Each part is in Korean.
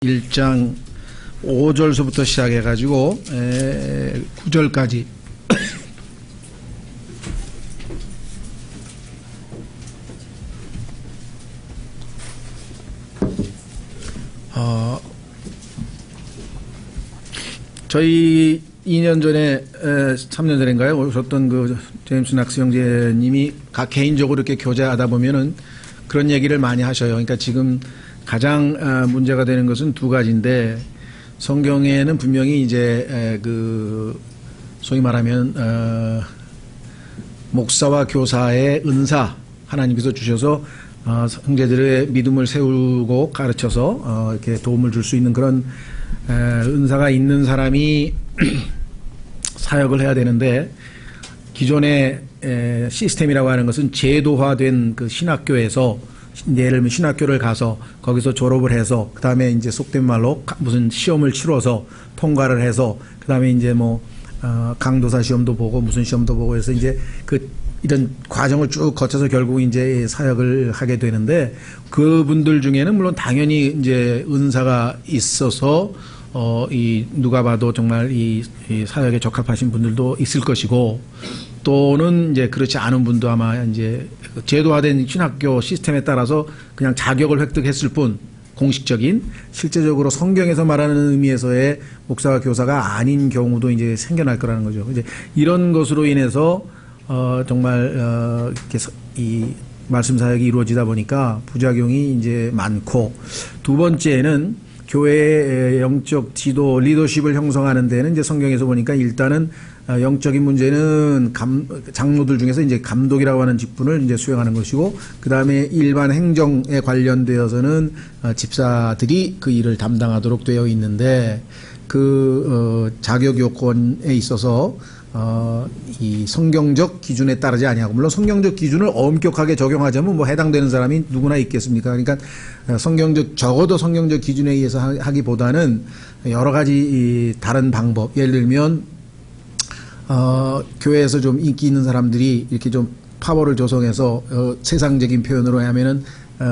1장 5절서부터 시작해가지고 9절까지 저희 2년 전에 3년 전인가요? 오셨던 그 제임스 낙스 형제님이 개인적으로 이렇게 교제하다 보면은 그런 얘기를 많이 하셔요. 그러니까 지금 가장 문제가 되는 것은 두 가지인데, 성경에는 분명히 이제 그 소위 말하면 목사와 교사의 은사 하나님께서 주셔서 형제들의 믿음을 세우고 가르쳐서 이렇게 도움을 줄 수 있는 그런 은사가 있는 사람이 사역을 해야 되는데, 기존의 시스템이라고 하는 것은 제도화된 그 신학교에서, 예를 들면 신학교를 가서 거기서 졸업을 해서 그 다음에 이제 속된 말로 무슨 시험을 치러서 통과를 해서 그 다음에 이제 뭐 강도사 시험도 보고 무슨 시험도 보고 해서 이제 이런 과정을 쭉 거쳐서 결국 이제 사역을 하게 되는데, 그분들 중에는 물론 당연히 이제 은사가 있어서 누가 봐도 정말 이 사역에 적합하신 분들도 있을 것이고, 또는 이제 그렇지 않은 분도 아마 이제 제도화된 신학교 시스템에 따라서 그냥 자격을 획득했을 뿐, 공식적인 실제적으로 성경에서 말하는 의미에서의 목사와 교사가 아닌 경우도 이제 생겨날 거라는 거죠. 이제 이런 것으로 인해서 정말 이렇게 이 말씀 사역이 이루어지다 보니까 부작용이 이제 많고, 두 번째는 교회의 영적 지도, 리더십을 형성하는 데는 이제 성경에서 보니까 일단은 영적인 문제는 장로들 중에서 이제 감독이라고 하는 직분을 이제 수행하는 것이고, 그 다음에 일반 행정에 관련되어서는 집사들이 그 일을 담당하도록 되어 있는데, 그 자격 요건에 있어서 이 성경적 기준에 따르지 아니하고, 물론 성경적 기준을 엄격하게 적용하자면 뭐 해당되는 사람이 누구나 있겠습니까? 그러니까 적어도 성경적 기준에 의해서 하기보다는 여러 가지 다른 방법, 예를 들면 교회에서 좀 인기 있는 사람들이 이렇게 좀 파워를 조성해서 세상적인 표현으로 하면은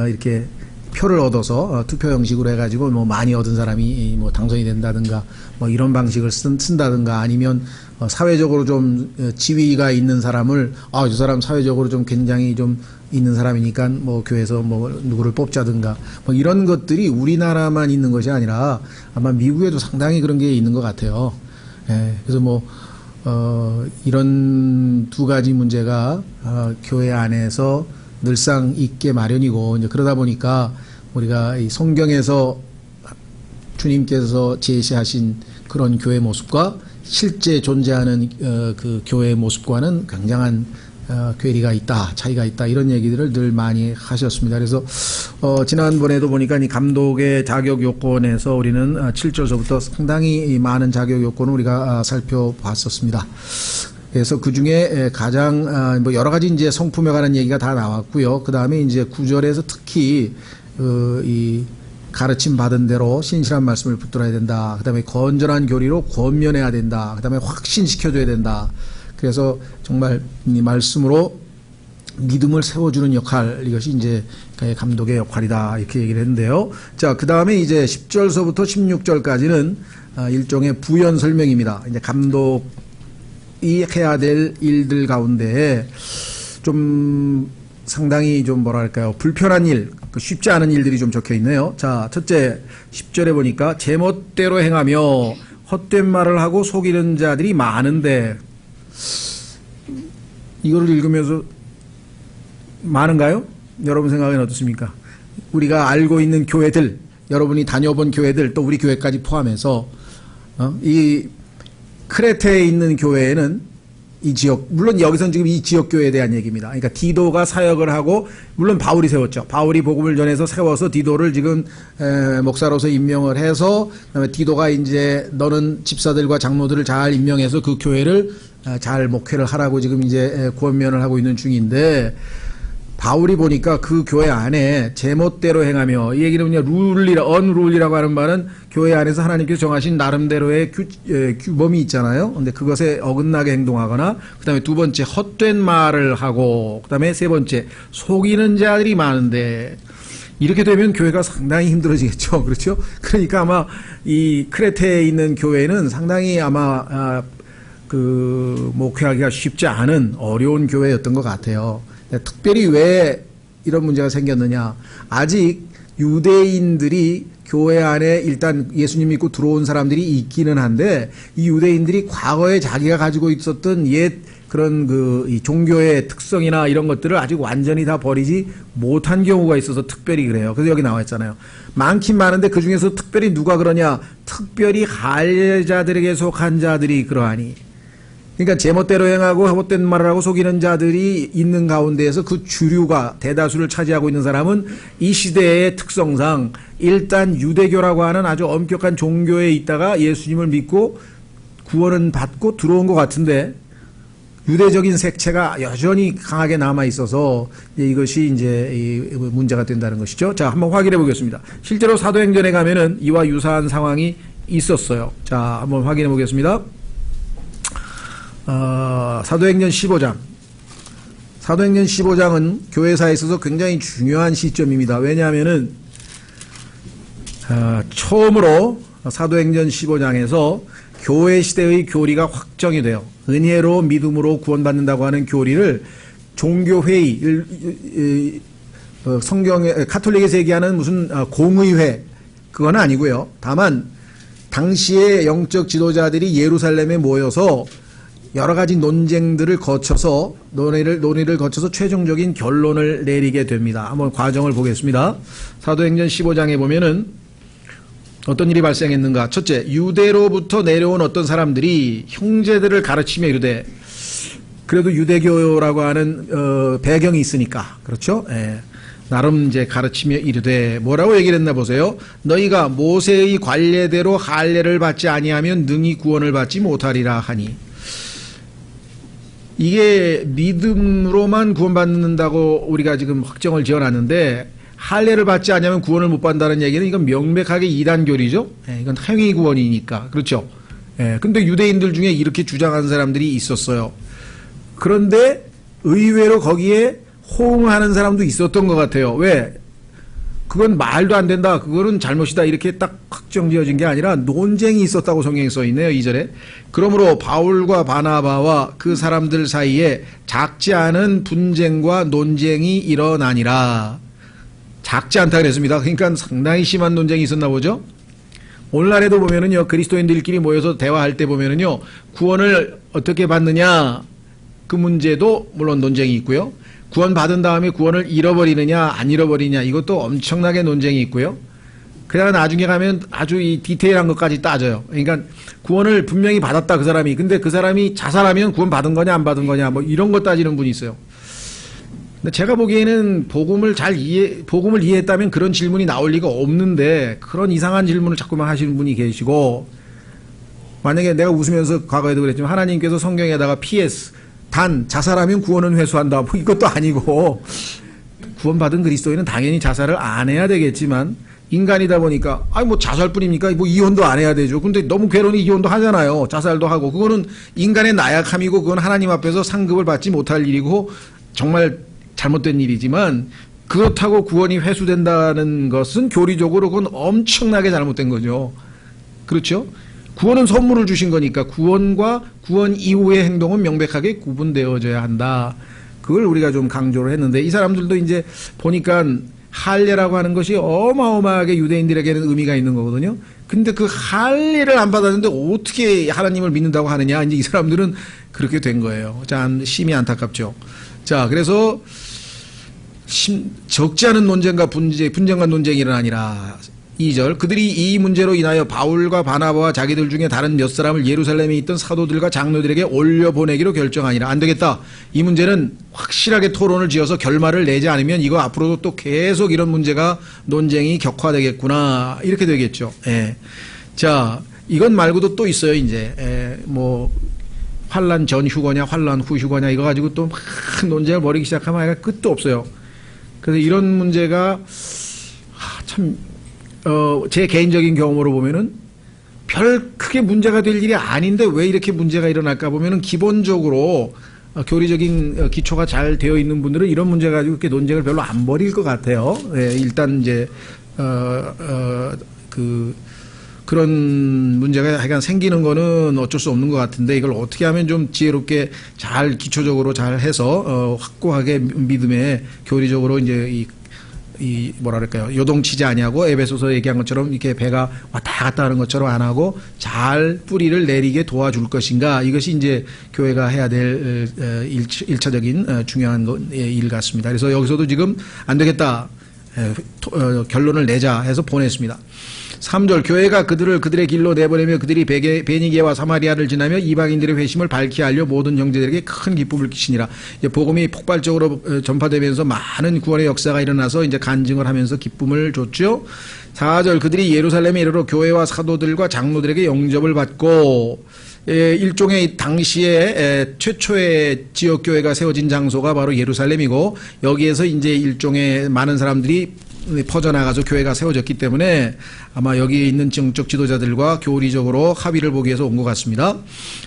이렇게 표를 얻어서 투표 형식으로 해가지고 뭐 많이 얻은 사람이 뭐 당선이 된다든가 뭐 이런 방식을 쓴다든가, 아니면 사회적으로 좀 지위가 있는 사람을 저 사람 사회적으로 좀 굉장히 좀 있는 사람이니까 뭐 교회에서 뭐 누구를 뽑자든가, 뭐 이런 것들이 우리나라만 있는 것이 아니라 아마 미국에도 상당히 그런 게 있는 것 같아요. 그래서 뭐 이런 두 가지 문제가 교회 안에서 늘상 있게 마련이고, 이제 그러다 보니까 우리가 이 성경에서 주님께서 제시하신 그런 교회 모습과 실제 존재하는 그 교회의 모습과는 굉장한 괴리가 있다, 차이가 있다, 이런 얘기들을 늘 많이 하셨습니다. 그래서 지난번에도 보니까 이 감독의 자격 요건에서 우리는 7절서부터 상당히 많은 자격 요건을 우리가 살펴봤었습니다. 그래서 그 중에 가장 뭐 여러 가지 이제 성품에 관한 얘기가 다 나왔고요. 그 다음에 이제 9절에서 특히 이 가르침 받은 대로 신실한 말씀을 붙들어야 된다. 그 다음에 건전한 교리로 권면해야 된다. 그 다음에 확신시켜줘야 된다. 그래서 정말 이 말씀으로 믿음을 세워주는 역할, 이것이 이제 감독의 역할이다, 이렇게 얘기를 했는데요. 자, 그 다음에 이제 10절서부터 16절까지는 일종의 부연 설명입니다. 이제 감독이 해야 될 일들 가운데 좀 상당히 좀 뭐랄까요, 불편한 일, 쉽지 않은 일들이 좀 적혀 있네요. 자, 첫째 10절에 보니까 제멋대로 행하며 헛된 말을 하고 속이는 자들이 많은데, 이거를 읽으면서 많은가요? 여러분 생각은 어떻습니까? 우리가 알고 있는 교회들, 여러분이 다녀본 교회들, 또 우리 교회까지 포함해서 이 크레테에 있는 교회에는 이 지역, 물론 여기서는 지금 이 지역 교회에 대한 얘기입니다. 그러니까 디도가 사역을 하고, 물론 바울이 세웠죠. 바울이 복음을 전해서 세워서 디도를 지금 목사로서 임명을 해서, 그다음에 디도가 이제 너는 집사들과 장로들을 잘 임명해서 그 교회를 잘 목회를 하라고 지금 이제 권면을 하고 있는 중인데, 바울이 보니까 그 교회 안에 제멋대로 행하며, 이 얘기는 그냥 언룰이라고 하는 말은 교회 안에서 하나님께서 정하신 나름대로의 규범이 있잖아요. 근데 그것에 어긋나게 행동하거나, 그 다음에 두 번째 헛된 말을 하고, 그 다음에 세 번째 속이는 자들이 많은데, 이렇게 되면 교회가 상당히 힘들어지겠죠. 그렇죠? 그러니까 아마 이 크레테에 있는 교회는 상당히 아마 목회하기가 쉽지 않은 어려운 교회였던 것 같아요. 특별히 왜 이런 문제가 생겼느냐. 아직 유대인들이 교회 안에 일단 예수님 믿고 들어온 사람들이 있기는 한데, 이 유대인들이 과거에 자기가 가지고 있었던 옛 그런 이 종교의 특성이나 이런 것들을 아직 완전히 다 버리지 못한 경우가 있어서 특별히 그래요. 그래서 여기 나와 있잖아요. 많긴 많은데 그 중에서 특별히 누가 그러냐. 특별히 할례자들에게 속한 자들이 그러하니. 그러니까 제멋대로 행하고 헛된 말을 하고 속이는 자들이 있는 가운데에서 그 주류가 대다수를 차지하고 있는 사람은 이 시대의 특성상 일단 유대교라고 하는 아주 엄격한 종교에 있다가 예수님을 믿고 구원은 받고 들어온 것 같은데, 유대적인 색채가 여전히 강하게 남아 있어서 이것이 이제 문제가 된다는 것이죠. 자, 한번 확인해 보겠습니다. 실제로 사도행전에 가면은 이와 유사한 상황이 있었어요. 자, 한번 확인해 보겠습니다. 사도행전 15장. 사도행전 15장은 교회사에 있어서 굉장히 중요한 시점입니다. 왜냐하면은 처음으로 사도행전 15장에서 교회 시대의 교리가 확정이 돼요. 은혜로 믿음으로 구원받는다고 하는 교리를 종교회의, 성경에 카톨릭에서 얘기하는 무슨 공의회, 그건 아니고요. 다만 당시의 영적 지도자들이 예루살렘에 모여서 여러 가지 논쟁들을 거쳐서 논의를 거쳐서 최종적인 결론을 내리게 됩니다. 한번 과정을 보겠습니다. 사도행전 15장에 보면은 어떤 일이 발생했는가? 첫째, 유대로부터 내려온 어떤 사람들이 형제들을 가르치며 이르되, 그래도 유대교라고 하는 배경이 있으니까, 그렇죠? 예. 나름 이제 가르치며 이르되 뭐라고 얘기를 했나 보세요. 너희가 모세의 관례대로 할례를 받지 아니하면 능히 구원을 받지 못하리라 하니. 이게 믿음으로만 구원받는다고 우리가 지금 확정을 지어놨는데, 할례를 받지 않으면 구원을 못 받는다는 얘기는 이건 명백하게 이단교리죠. 예, 이건 행위 구원이니까. 그렇죠. 예, 근데 유대인들 중에 이렇게 주장하는 사람들이 있었어요. 그런데 의외로 거기에 호응하는 사람도 있었던 것 같아요. 왜? 그건 말도 안 된다. 그거는 잘못이다. 이렇게 딱 확정 지어진 게 아니라 논쟁이 있었다고 성경에 써 있네요. 2절에. 그러므로 바울과 바나바와 그 사람들 사이에 작지 않은 분쟁과 논쟁이 일어나니라. 작지 않다 그랬습니다. 그러니까 상당히 심한 논쟁이 있었나 보죠. 오늘날에도 보면은요, 그리스도인들끼리 모여서 대화할 때 보면은요, 구원을 어떻게 받느냐, 그 문제도 물론 논쟁이 있고요. 구원 받은 다음에 구원을 잃어버리느냐 안 잃어버리냐, 이것도 엄청나게 논쟁이 있고요. 그다음에 나중에 가면 아주 이 디테일한 것까지 따져요. 그러니까 구원을 분명히 받았다 그 사람이. 근데 그 사람이 자살하면 구원 받은 거냐 안 받은 거냐, 뭐 이런 거 따지는 분이 있어요. 근데 제가 보기에는 복음을 이해했다면 그런 질문이 나올 리가 없는데, 그런 이상한 질문을 자꾸만 하시는 분이 계시고, 만약에 내가 웃으면서 과거에도 그랬지만 하나님께서 성경에다가 PS 단 자살하면 구원은 회수한다, 뭐 이것도 아니고, 구원받은 그리스도인은 당연히 자살을 안 해야 되겠지만 인간이다 보니까 뭐 자살뿐입니까? 뭐 이혼도 안 해야 되죠. 근데 너무 괴로우니 이혼도 하잖아요. 자살도 하고. 그거는 인간의 나약함이고 그건 하나님 앞에서 상급을 받지 못할 일이고 정말 잘못된 일이지만, 그렇다고 구원이 회수된다는 것은 교리적으로 그건 엄청나게 잘못된 거죠. 그렇죠? 구원은 선물을 주신 거니까 구원과 구원 이후의 행동은 명백하게 구분되어져야 한다. 그걸 우리가 좀 강조를 했는데, 이 사람들도 이제 보니까 할례라고 하는 것이 어마어마하게 유대인들에게는 의미가 있는 거거든요. 근데 그 할례를 안 받았는데 어떻게 하나님을 믿는다고 하느냐, 이제 이 사람들은 그렇게 된 거예요. 참 심히 안타깝죠. 자, 그래서 적지 않은 논쟁과 분쟁과 논쟁이 일어나니라. 2절, 그들이 이 문제로 인하여 바울과 바나바와 자기들 중에 다른 몇 사람을 예루살렘에 있던 사도들과 장로들에게 올려보내기로 결정하니라. 안 되겠다. 이 문제는 확실하게 토론을 지어서 결말을 내지 않으면 이거 앞으로도 또 계속 이런 문제가 논쟁이 격화되겠구나, 이렇게 되겠죠. 예. 자, 이건 말고도 또 있어요. 이제 뭐 환란 전휴거냐 환란 후휴거냐 이거 가지고 또 막 논쟁을 벌이기 시작하면 끝도 없어요. 그래서 이런 문제가 참 제 개인적인 경험으로 보면은 별 크게 문제가 될 일이 아닌데 왜 이렇게 문제가 일어날까 보면은 기본적으로 교리적인 기초가 잘 되어 있는 분들은 이런 문제 가지고 이렇게 논쟁을 별로 안 벌일 것 같아요. 예, 일단 이제 그런 문제가 하여간 생기는 거는 어쩔 수 없는 것 같은데 이걸 어떻게 하면 좀 지혜롭게 잘 기초적으로 잘 해서 확고하게 믿음에 교리적으로 이제 이 뭐라 그럴까요? 요동치지 아니하고 에베소서 얘기한 것처럼 이렇게 배가 왔다 갔다 하는 것처럼 안 하고 잘 뿌리를 내리게 도와줄 것인가, 이것이 이제 교회가 해야 될 1차적인 중요한 일 같습니다. 그래서 여기서도 지금 안 되겠다, 결론을 내자 해서 보냈습니다. 3절, 교회가 그들의 길로 내보내며 그들이 베니게와 사마리아를 지나며 이방인들의 회심을 밝히 알려 모든 형제들에게 큰 기쁨을 끼치니라. 이제 복음이 폭발적으로 전파되면서 많은 구원의 역사가 일어나서 이제 간증을 하면서 기쁨을 줬죠. 4절, 그들이 예루살렘에 이르러 교회와 사도들과 장로들에게 영접을 받고, 일종의 당시에 최초의 지역교회가 세워진 장소가 바로 예루살렘이고, 여기에서 이제 일종의 많은 사람들이 퍼져나가서 교회가 세워졌기 때문에 아마 여기 있는 정적 지도자들과 교리적으로 합의를 보기 위해서 온 것 같습니다.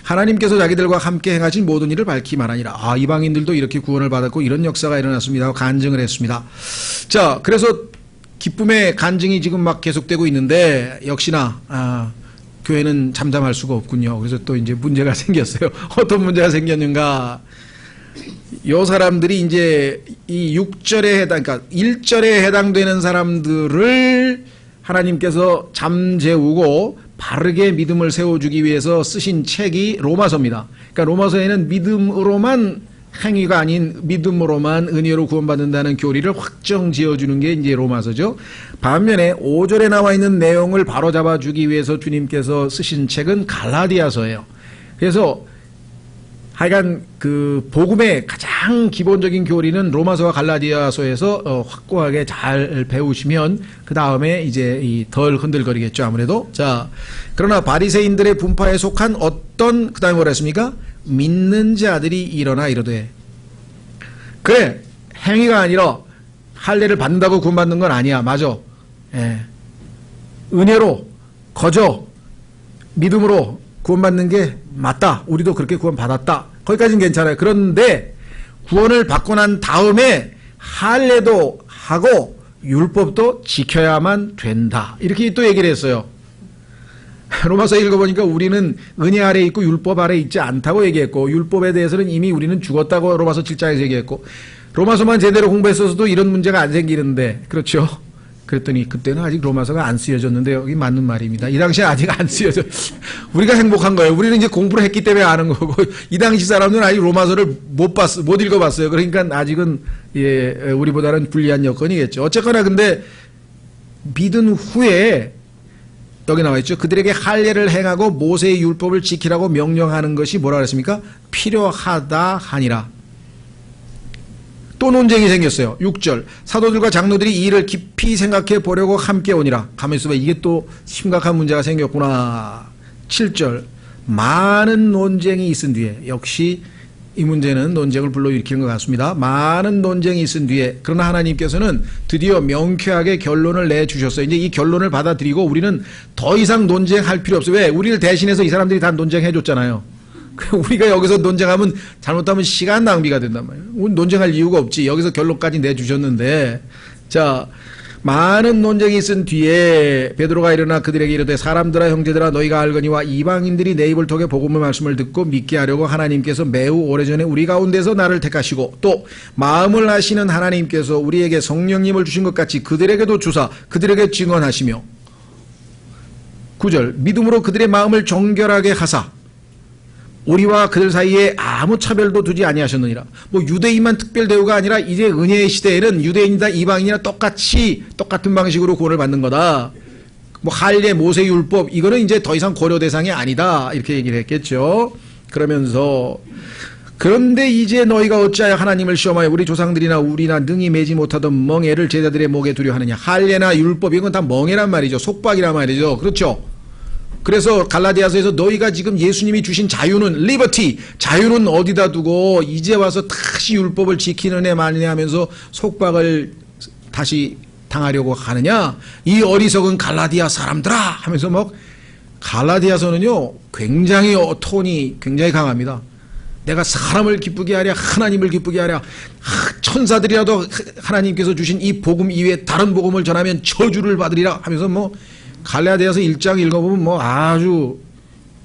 하나님께서 자기들과 함께 행하신 모든 일을 밝히 말하니라. 이방인들도 이렇게 구원을 받았고 이런 역사가 일어났습니다 하고 간증을 했습니다. 자, 그래서 기쁨의 간증이 지금 막 계속되고 있는데 역시나 교회는 잠잠할 수가 없군요. 그래서 또 이제 문제가 생겼어요. 어떤 문제가 생겼는가? 요 사람들이 이제 이 6절에 그러니까 1절에 해당되는 사람들을 하나님께서 잠재우고 바르게 믿음을 세워주기 위해서 쓰신 책이 로마서입니다. 그러니까 로마서에는 믿음으로만, 행위가 아닌 믿음으로만 은혜로 구원받는다는 교리를 확정 지어주는 게 이제 로마서죠. 반면에 5절에 나와 있는 내용을 바로잡아 주기 위해서 주님께서 쓰신 책은 갈라디아서예요. 그래서 하여간 복음의 가장 기본적인 교리는 로마서와 갈라디아서에서 확고하게 잘 배우시면 그 다음에 이제 덜 흔들거리겠죠, 아무래도. 자, 그러나 바리새인들의 분파에 속한 어떤, 그 다음에 뭐라 했습니까? 믿는 자들이 일어나 이르되. 그래, 행위가 아니라 할례를 받는다고 구원받는 건 아니야. 맞아. 예. 은혜로, 거저, 믿음으로 구원받는 게 맞다. 우리도 그렇게 구원받았다. 거기까지는 괜찮아요. 그런데 구원을 받고 난 다음에 할례도 하고 율법도 지켜야만 된다. 이렇게 또 얘기를 했어요. 로마서 읽어보니까 우리는 은혜 아래 있고 율법 아래 있지 않다고 얘기했고, 율법에 대해서는 이미 우리는 죽었다고 로마서 7장에서 얘기했고, 로마서만 제대로 공부했어서도 이런 문제가 안 생기는데, 그렇죠? 그랬더니 그때는 아직 로마서가 안 쓰여졌는데, 여기 맞는 말입니다. 이 당시에 아직 안 쓰여져. 우리가 행복한 거예요. 우리는 이제 공부를 했기 때문에 아는 거고, 이 당시 사람들은 아직 로마서를 못 읽어봤어요. 그러니까 아직은 우리보다는 불리한 여건이겠죠. 어쨌거나 근데 믿은 후에 여기 나와 있죠. 그들에게 할례를 행하고 모세의 율법을 지키라고 명령하는 것이 뭐라 그랬습니까? 필요하다 하니라. 또 논쟁이 생겼어요. 6절. 사도들과 장로들이 이 일을 깊이 생각해 보려고 함께 오니라. 가만히 있어봐. 이게 또 심각한 문제가 생겼구나. 7절. 많은 논쟁이 있은 뒤에, 역시 이 문제는 논쟁을 불러일으키는 것 같습니다. 많은 논쟁이 있은 뒤에, 그러나 하나님께서는 드디어 명쾌하게 결론을 내주셨어요. 이제 이 결론을 받아들이고 우리는 더 이상 논쟁할 필요 없어요. 왜? 우리를 대신해서 이 사람들이 다 논쟁해 줬잖아요. 우리가 여기서 논쟁하면 잘못하면 시간 낭비가 된단 말이에요. 우리 논쟁할 이유가 없지. 여기서 결론까지 내주셨는데, 자, 많은 논쟁이 있은 뒤에 베드로가 일어나 그들에게 이르되, 사람들아 형제들아 너희가 알거니와 이방인들이 내 입을 통해 복음의 말씀을 듣고 믿게 하려고 하나님께서 매우 오래전에 우리 가운데서 나를 택하시고, 또 마음을 아시는 하나님께서 우리에게 성령님을 주신 것 같이 그들에게도 주사 그들에게 증언하시며, 9절. 믿음으로 그들의 마음을 정결하게 하사 우리와 그들 사이에 아무 차별도 두지 아니하셨느니라. 뭐 유대인만 특별 대우가 아니라 이제 은혜의 시대에는 유대인이나 이방인이나 똑같은 방식으로 구원을 받는 거다. 뭐 할례, 모세 율법 이거는 이제 더 이상 고려 대상이 아니다. 이렇게 얘기를 했겠죠. 그러면서 그런데 이제 너희가 어찌하여 하나님을 시험하여 우리 조상들이나 우리나 능히 매지 못하던 멍에를 제자들의 목에 두려 하느냐. 할례나 율법 이건 다 멍에란 말이죠. 속박이란 말이죠. 그렇죠. 그래서 갈라디아서에서 너희가 지금 예수님이 주신 자유는 리버티, 자유는 어디다 두고 이제 와서 다시 율법을 지키는 애 마냐 하면서 속박을 다시 당하려고 하느냐. 이 어리석은 갈라디아 사람들아 하면서 막, 갈라디아서는요 굉장히 톤이 굉장히 강합니다. 내가 사람을 기쁘게 하랴 하나님을 기쁘게 하랴 천사들이라도 하나님께서 주신 이 복음 이외에 다른 복음을 전하면 저주를 받으리라 하면서 뭐 갈라디아서 1장 읽어보면 뭐 아주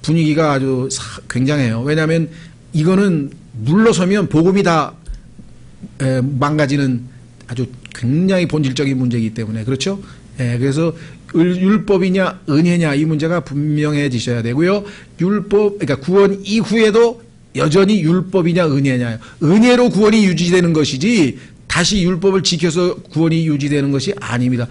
분위기가 아주 굉장해요. 왜냐하면 이거는 물러서면 복음이 다 망가지는 아주 굉장히 본질적인 문제이기 때문에 그렇죠? 그래서 율법이냐 은혜냐 이 문제가 분명해지셔야 되고요. 율법 그러니까 구원 이후에도 여전히 율법이냐 은혜냐 은혜로 구원이 유지되는 것이지 다시 율법을 지켜서 구원이 유지되는 것이 아닙니다.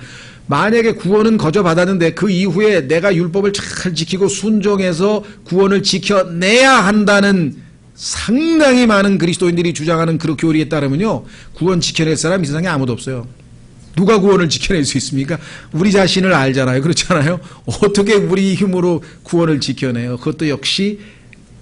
만약에 구원은 거저 받았는데 그 이후에 내가 율법을 잘 지키고 순종해서 구원을 지켜내야 한다는 상당히 많은 그리스도인들이 주장하는 그 교리에 따르면요 구원 지켜낼 사람 이 세상에 아무도 없어요. 누가 구원을 지켜낼 수 있습니까? 우리 자신을 알잖아요. 그렇잖아요. 어떻게 우리 힘으로 구원을 지켜내요? 그것도 역시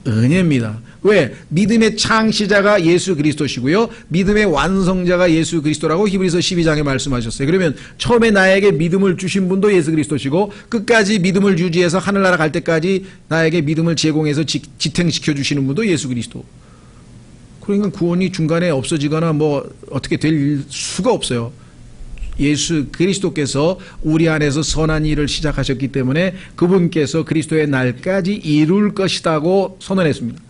은혜입니다. 왜? 믿음의 창시자가 예수 그리스도시고요. 믿음의 완성자가 예수 그리스도라고 히브리서 12장에 말씀하셨어요. 그러면 처음에 나에게 믿음을 주신 분도 예수 그리스도시고 끝까지 믿음을 유지해서 하늘나라 갈 때까지 나에게 믿음을 제공해서 지탱시켜 주시는 분도 예수 그리스도. 그러니까 구원이 중간에 없어지거나 뭐 어떻게 될 수가 없어요. 예수 그리스도께서 우리 안에서 선한 일을 시작하셨기 때문에 그분께서 그리스도의 날까지 이룰 것이라고 선언했습니다.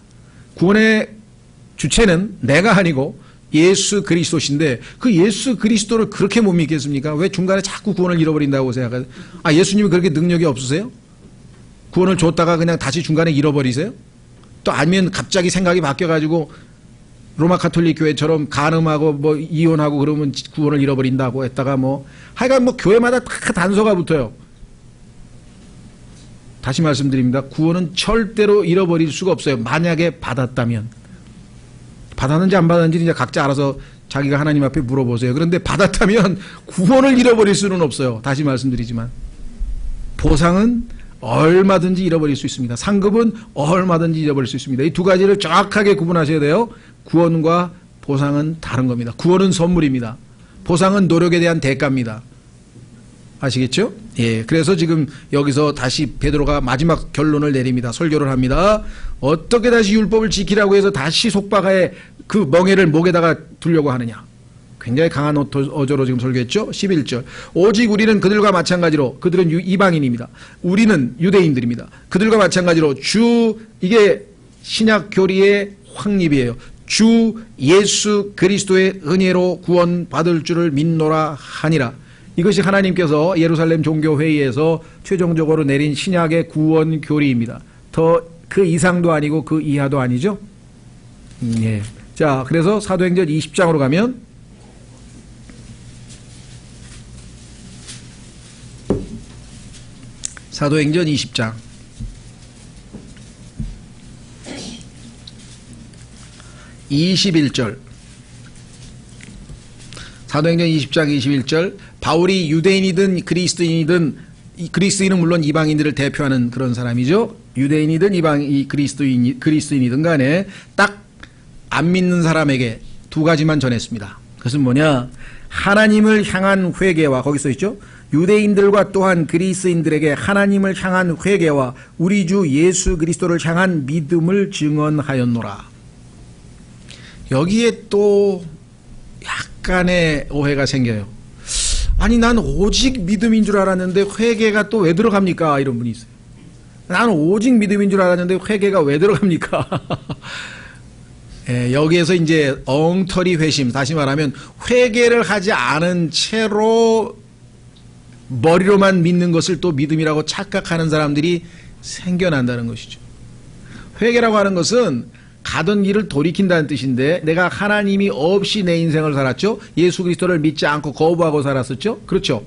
구원의 주체는 내가 아니고 예수 그리스도신데 그 예수 그리스도를 그렇게 못 믿겠습니까? 왜 중간에 자꾸 구원을 잃어버린다고 생각하세요? 아, 예수님이 그렇게 능력이 없으세요? 구원을 줬다가 그냥 다시 중간에 잃어버리세요? 또 아니면 갑자기 생각이 바뀌어가지고 로마 가톨릭 교회처럼 간음하고 뭐 이혼하고 그러면 구원을 잃어버린다고 했다가 뭐 하여간 뭐 교회마다 다 단서가 붙어요. 다시 말씀드립니다. 구원은 절대로 잃어버릴 수가 없어요. 만약에 받았다면. 받았는지 안 받았는지 이제 각자 알아서 자기가 하나님 앞에 물어보세요. 그런데 받았다면 구원을 잃어버릴 수는 없어요. 다시 말씀드리지만 보상은 얼마든지 잃어버릴 수 있습니다. 상급은 얼마든지 잃어버릴 수 있습니다. 이 두 가지를 정확하게 구분하셔야 돼요. 구원과 보상은 다른 겁니다. 구원은 선물입니다. 보상은 노력에 대한 대가입니다. 아시겠죠? 예. 그래서 지금 여기서 다시 베드로가 마지막 결론을 내립니다. 설교를 합니다. 어떻게 다시 율법을 지키라고 해서 다시 속박하에 그 멍에를 목에다가 두려고 하느냐. 굉장히 강한 어조로 지금 설교했죠. 11절. 오직 우리는 그들과 마찬가지로 그들은 이방인입니다. 우리는 유대인들입니다. 그들과 마찬가지로 이게 신약 교리의 확립이에요. 주 예수 그리스도의 은혜로 구원받을 줄을 믿노라 하니라. 이것이 하나님께서 예루살렘 종교회의에서 최종적으로 내린 신약의 구원 교리입니다. 더 그 이상도 아니고 그 이하도 아니죠. 예. 자, 그래서 사도행전 20장으로 가면 사도행전 20장 21절 사도행전 20장 21절 바울이 유대인이든 그리스도인은 물론 이방인들을 대표하는 그런 사람이죠. 유대인이든 그리스도인이든 간에 딱 안 믿는 사람에게 두 가지만 전했습니다. 그것은 뭐냐? 하나님을 향한 회개와 거기 써 있죠. 유대인들과 또한 그리스인들에게 하나님을 향한 회개와 우리 주 예수 그리스도를 향한 믿음을 증언하였노라. 여기에 또 약간의 오해가 생겨요. 아니 난 오직 믿음인 줄 알았는데 회개가 또 왜 들어갑니까? 이런 분이 있어요. 나는 오직 믿음인 줄 알았는데 회개가 왜 들어갑니까? 예, 여기에서 이제 엉터리 회심, 다시 말하면 회개를 하지 않은 채로 머리로만 믿는 것을 또 믿음이라고 착각하는 사람들이 생겨난다는 것이죠. 회개라고 하는 것은 가던 길을 돌이킨다는 뜻인데 내가 하나님이 없이 내 인생을 살았죠. 예수 그리스도를 믿지 않고 거부하고 살았었죠. 그렇죠.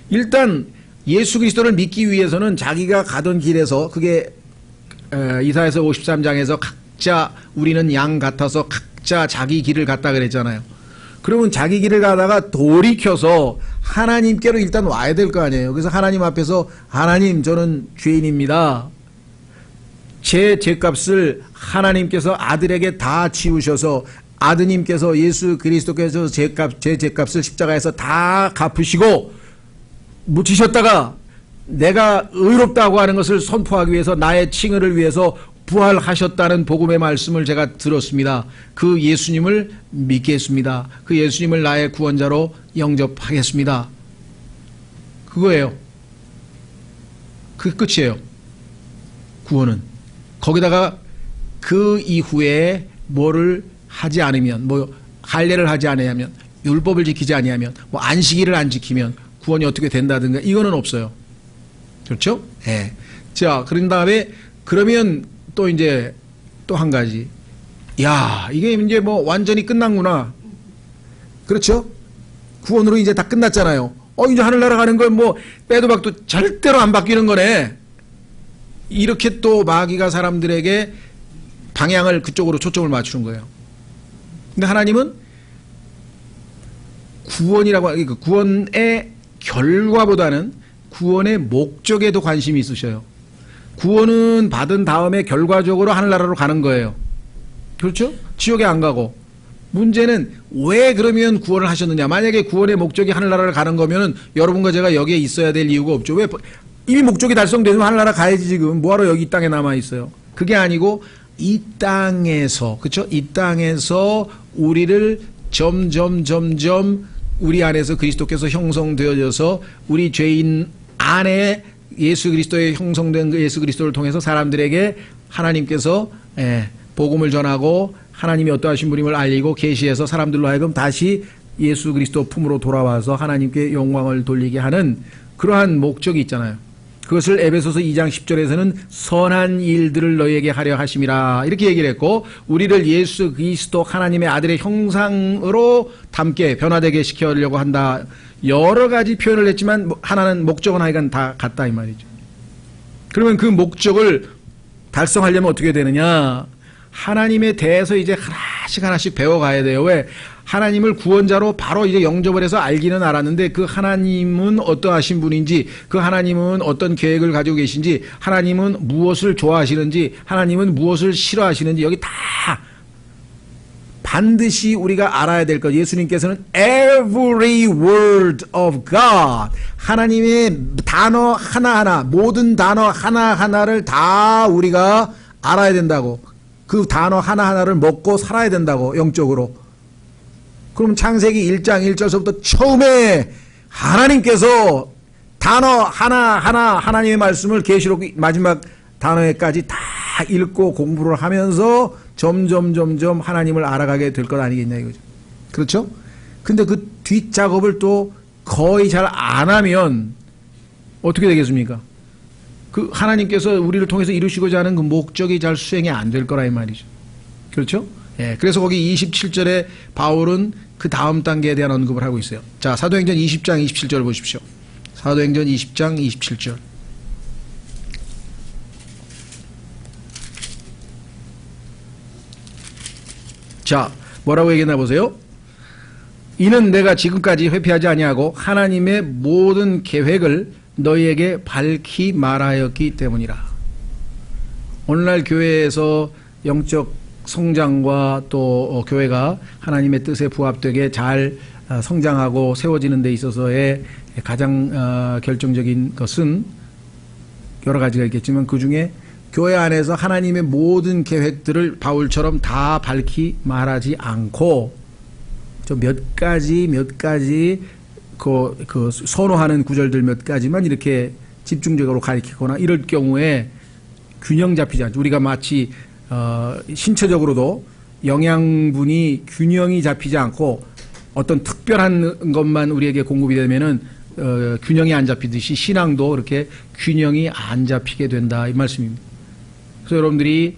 일단 예수 그리스도를 믿기 위해서는 자기가 가던 길에서 그게 이사야서 53장에서 각자 우리는 양 같아서 각자 자기 길을 갔다 그랬잖아요. 그러면 자기 길을 가다가 돌이켜서 하나님께로 일단 와야 될 거 아니에요. 그래서 하나님 앞에서 하나님 저는 죄인입니다. 제 죄값을 하나님께서 아들에게 다 지우셔서 아드님께서 예수 그리스도께서 제 죄값을 십자가에서 다 갚으시고 묻히셨다가 내가 의롭다고 하는 것을 선포하기 위해서 나의 칭의를 위해서 부활하셨다는 복음의 말씀을 제가 들었습니다. 그 예수님을 믿겠습니다. 그 예수님을 나의 구원자로 영접하겠습니다. 그거예요. 그게 끝이에요. 구원은. 거기다가 그 이후에 뭐를 하지 않으면, 뭐 할례를 하지 않으면, 율법을 지키지 아니하면, 뭐 안식일을 안 지키면 구원이 어떻게 된다든가 이거는 없어요. 그렇죠? 예. 자, 그런 다음에 그러면 또 이제 또 한 가지. 야, 이게 이제 뭐 완전히 끝난구나. 그렇죠? 구원으로 이제 다 끝났잖아요. 이제 하늘나라 가는 건 뭐 빼도 박도 절대로 안 바뀌는 거네. 이렇게 또 마귀가 사람들에게 방향을 그쪽으로 초점을 맞추는 거예요. 근데 하나님은 구원이라고, 구원의 결과보다는 구원의 목적에도 관심이 있으셔요. 구원은 받은 다음에 결과적으로 하늘나라로 가는 거예요. 그렇죠? 지옥에 안 가고. 문제는 왜 그러면 구원을 하셨느냐. 만약에 구원의 목적이 하늘나라를 가는 거면은 여러분과 제가 여기에 있어야 될 이유가 없죠. 왜? 이미 목적이 달성되면 하늘나라 가야지. 지금 뭐하러 여기 이 땅에 남아 있어요. 그게 아니고 이 땅에서, 그렇죠? 이 땅에서 우리를 점점 우리 안에서 그리스도께서 형성되어져서 우리 죄인 안에 예수 그리스도의 형성된 그 예수 그리스도를 통해서 사람들에게 하나님께서 복음을 전하고 하나님이 어떠하신 분임을 알리고 계시해서 사람들로 하여금 다시 예수 그리스도 품으로 돌아와서 하나님께 영광을 돌리게 하는 그러한 목적이 있잖아요. 그것을 에베소서 2장 10절에서는 선한 일들을 너희에게 하려 하심이라 이렇게 얘기를 했고, 우리를 예수 그리스도 하나님의 아들의 형상으로 닮게 변화되게 시키려고 한다. 여러 가지 표현을 했지만 하나는 목적은 하여간 다 같다 이 말이죠. 그러면 그 목적을 달성하려면 어떻게 되느냐? 하나님에 대해서 이제 하나씩 배워가야 돼요. 왜? 하나님을 구원자로 바로 이제 영접을 해서 알기는 알았는데 그 하나님은 어떠하신 분인지, 그 하나님은 어떤 계획을 가지고 계신지, 하나님은 무엇을 좋아하시는지, 하나님은 무엇을 싫어하시는지, 여기 다 반드시 우리가 알아야 될 것. 예수님께서는 every word of God, 하나님의 단어 하나하나, 모든 단어 하나하나를 다 우리가 알아야 된다고. 그 단어 하나하나를 먹고 살아야 된다고, 영적으로. 그럼 창세기 1장 1절서부터 처음에 하나님께서 단어 하나하나 하나님의 말씀을 계시록 마지막 단어에까지 다 읽고 공부를 하면서 점점 하나님을 알아가게 될 것 아니겠냐 이거죠. 그렇죠? 근데 그 뒷작업을 또 거의 잘 안 하면 어떻게 되겠습니까? 그 하나님께서 우리를 통해서 이루시고자 하는 그 목적이 잘 수행이 안 될 거라 이 말이죠. 그렇죠? 예, 그래서 거기 27절에 바울은 그 다음 단계에 대한 언급을 하고 있어요. 자, 사도행전 20장 27절 보십시오. 사도행전 20장 27절. 자, 뭐라고 얘기했나 보세요. 이는 내가 지금까지 회피하지 아니하고 하나님의 모든 계획을 너희에게 밝히 말하였기 때문이라. 오늘날 교회에서 영적 성장과 또 교회가 하나님의 뜻에 부합되게 잘 성장하고 세워지는 데 있어서의 가장 결정적인 것은 여러 가지가 있겠지만 그 중에 교회 안에서 하나님의 모든 계획들을 바울처럼 다 밝히 말하지 않고 좀 몇 가지 그 선호하는 구절들 몇 가지만 이렇게 집중적으로 가리키거나 이럴 경우에 균형 잡히지 않죠. 우리가 마치 신체적으로도 영양분이 균형이 잡히지 않고 어떤 특별한 것만 우리에게 공급이 되면은 균형이 안 잡히듯이 신앙도 그렇게 균형이 안 잡히게 된다 이 말씀입니다. 그래서 여러분들이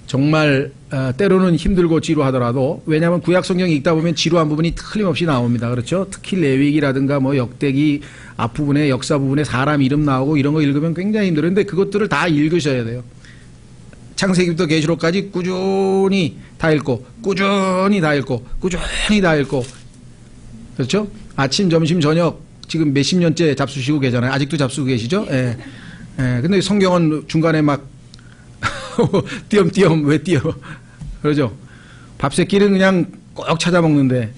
정말 때로는 힘들고 지루하더라도, 왜냐하면 구약 성경 읽다 보면 지루한 부분이 틀림없이 나옵니다. 그렇죠? 특히 레위기라든가 뭐 역대기 앞부분에 역사 부분에 사람 이름 나오고 이런 거 읽으면 굉장히 힘들어요. 근데 그것들을 다 읽으셔야 돼요. 창세기부터 계시록까지 꾸준히 다 읽고 꾸준히 다 읽고 꾸준히 다 읽고, 그렇죠? 아침 점심 저녁 지금 몇십 년째 잡수시고 계잖아요. 아직도 잡수고 계시죠? 예. 예. 근데 성경은 중간에 막 띄엄띄엄 왜 띄어? 그러죠? 밥새끼는 그냥 꼭 찾아 먹는데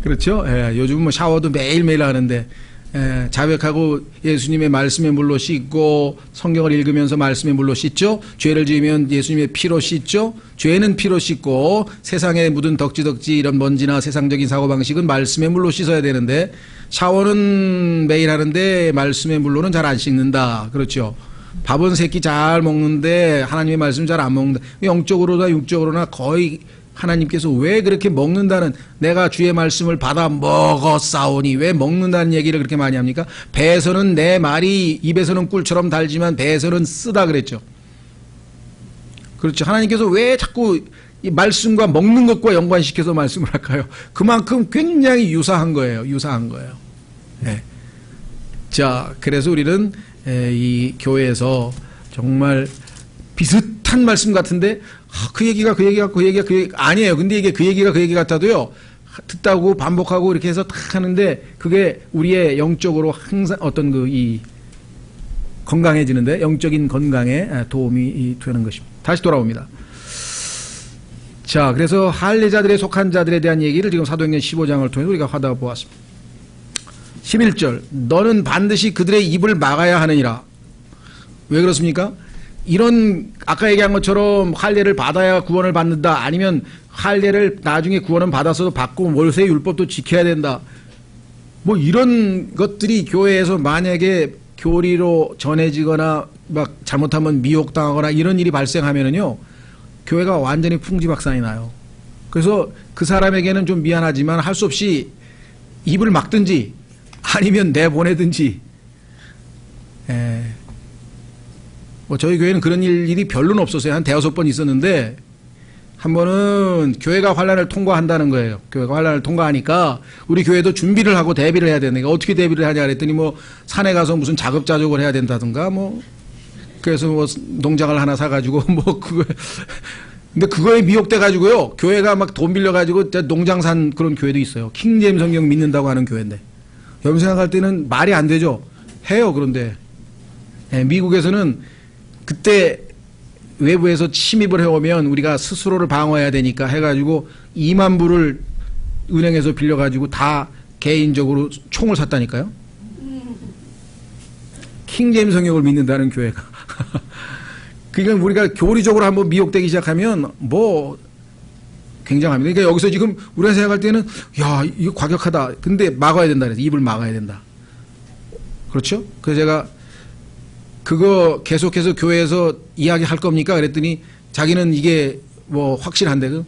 그렇죠? 예. 요즘은 뭐 샤워도 매일매일 하는데 자백하고 예수님의 말씀의 물로 씻고 성경을 읽으면서 말씀의 물로 씻죠. 죄를 지으면 예수님의 피로 씻죠. 죄는 피로 씻고 세상에 묻은 덕지덕지 이런 먼지나 세상적인 사고방식은 말씀의 물로 씻어야 되는데 샤워는 매일 하는데 말씀의 물로는 잘 안 씻는다. 그렇죠. 밥은 새끼 잘 먹는데 하나님의 말씀 잘 안 먹는다. 영적으로나 육적으로나 거의 하나님께서 왜 그렇게 먹는다는, 내가 주의 말씀을 받아 먹었사오니 왜 먹는다는 얘기를 그렇게 많이 합니까? 배에서는 내 말이 입에서는 꿀처럼 달지만 배에서는 쓰다 그랬죠. 그렇죠. 하나님께서 왜 자꾸 이 말씀과 먹는 것과 연관시켜서 말씀을 할까요? 그만큼 굉장히 유사한 거예요. 유사한 거예요. 네. 자, 그래서 우리는 이 교회에서 정말 비슷한 말씀 같은데 그 얘기가 아니에요. 근데 이게 그 얘기가 그 얘기 같아도요, 듣다고 반복하고 이렇게 해서 탁 하는데 그게 우리의 영적으로 항상 어떤 이 건강해지는데, 영적인 건강에 도움이 되는 것입니다. 다시 돌아옵니다. 자, 그래서 할례자들에 속한 자들에 대한 얘기를 지금 사도행전 15장을 통해서 우리가 하다 보았습니다. 11절, 너는 반드시 그들의 입을 막아야 하느니라. 왜 그렇습니까? 이런 아까 얘기한 것처럼 할례를 받아야 구원을 받는다, 아니면 할례를 나중에 구원은 받았어도 받고 모세 율법도 지켜야 된다, 뭐 이런 것들이 교회에서 만약에 교리로 전해지거나 막 잘못하면 미혹당하거나 이런 일이 발생하면은요, 교회가 완전히 풍지박산이 나요. 그래서 그 사람에게는 좀 미안하지만 할 수 없이 입을 막든지 아니면 내보내든지. 뭐 저희 교회는 그런 일이 별로는 없었어요. 한 대여섯 번 있었는데, 한 번은 교회가 환란을 통과한다는 거예요. 교회가 환란을 통과하니까 우리 교회도 준비를 하고 대비를 해야 되는 거예요. 어떻게 대비를 하냐 그랬더니 뭐 산에 가서 무슨 자급자족을 해야 된다든가, 뭐 그래서 뭐 농장을 하나 사가지고 뭐 그거. 근데 그거에 미혹돼 가지고요, 교회가 막 돈 빌려 가지고 농장 산 그런 교회도 있어요. 킹제임스 성경 믿는다고 하는 교회인데. 여러분 생각할 때는 말이 안 되죠. 해요. 그런데 미국에서는 그때 외부에서 침입을 해오면 우리가 스스로를 방어해야 되니까 해가지고 2만 불을 은행에서 빌려가지고 다 개인적으로 총을 샀다니까요. 킹제임스 성경을 믿는다는 교회가. 그러니까 우리가 교리적으로 한번 미혹되기 시작하면 뭐 굉장합니다. 그러니까 여기서 지금 우리가 생각할 때는 야, 이거 과격하다. 근데 막아야 된다 그래서 입을 막아야 된다. 그렇죠? 그래서 제가 그거 계속해서 교회에서 이야기할 겁니까? 그랬더니 자기는 이게 뭐 확실한데,